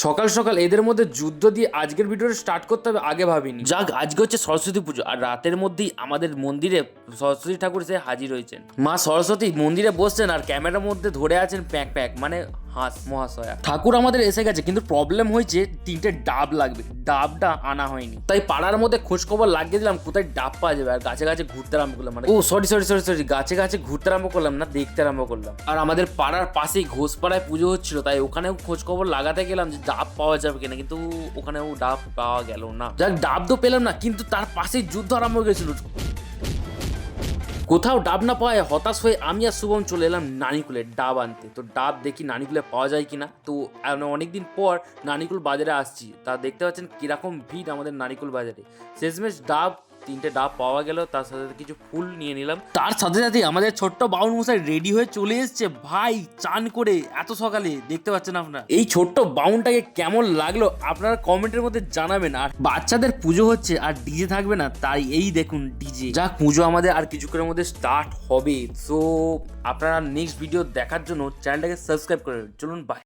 সকাল সকাল এদের মধ্যে যুদ্ধ দিয়ে আজকের ভিডিওটা স্টার্ট করতে হবে আগে ভাবিনি। যাক, আজকে হচ্ছে সরস্বতী পুজো আর রাতের মধ্যেই আমাদের মন্দিরে সরস্বতী ঠাকুর এসে হাজির হয়েছেন। মা সরস্বতী মন্দিরে বসছেন আর ক্যামেরার মধ্যে ধরে আছেন প্যাক প্যাক মানে হাঁস মহাশয়া। ঠাকুর আমাদের এসে গেছে, কিন্তু প্রবলেম হয়েছে 3টে ডাব লাগবে, ডাবটা আনা হয়নি। তাই পাড়ার মধ্যে খোঁজ খবর লাগিয়ে দিলাম কোথায় ডাব পাওয়া যাবে, আর গাছে গাছে ঘুরতে আরম্ভ করলাম। মানে সরি গাছে গাছে ঘুরতে আরম্ভ করলাম না, দেখতে আরম্ভ করলাম। আর আমাদের পাড়ার পাশেই ঘোষপাড়ায় পুজো হচ্ছিল, তাই ওখানেও খোঁজ খবর লাগাতে গেলাম যে ডাব পাওয়া যাবে কিনা, কিন্তু ওখানেও ডাব পাওয়া গেল না। যাক, ডাব তো পেলাম না, কিন্তু তার পাশেই যুদ্ধ আরম্ভ হয়ে গেছিল। কোথাও ডাব না পাওয়ায় হতাশ হয়ে আমি আর শুভম চলে এলাম নানিকুলে ডাব আনতে। তো ডাব দেখি নানিকুলে পাওয়া যায় কিনা। তো অনেকদিন পর নানিকুল বাজারে আসছি, তা দেখতে পাচ্ছেন কিরকম ভিড় আমাদের নানিকুল বাজারে। শেষমেশ ডাব 3টে ডাব পাওয়া গেল, তার সাথে সাথে কিছু ফুল নিয়ে নিলাম। তার সাথে সাথে আমাদের ছোট্ট বাউন মশাই রেডি হয়ে চলে এসছে ভাই, চান করে এত সকালে। দেখতে পাচ্ছেন আপনারা এই ছোট্ট বাউনটাকে কেমন লাগলো আপনারা কমেন্টের মধ্যে জানাবেন। আর বাচ্চাদের পুজো হচ্ছে আর ডিজে থাকবে না, তাই এই দেখুন ডিজে। যাক, পুজো আমাদের আর কিছুক্ষণের মধ্যে স্টার্ট হবে। সো আপনারা নেক্সট ভিডিও দেখার জন্য চ্যানেলটাকে সাবস্ক্রাইব করে চলুন, বাই।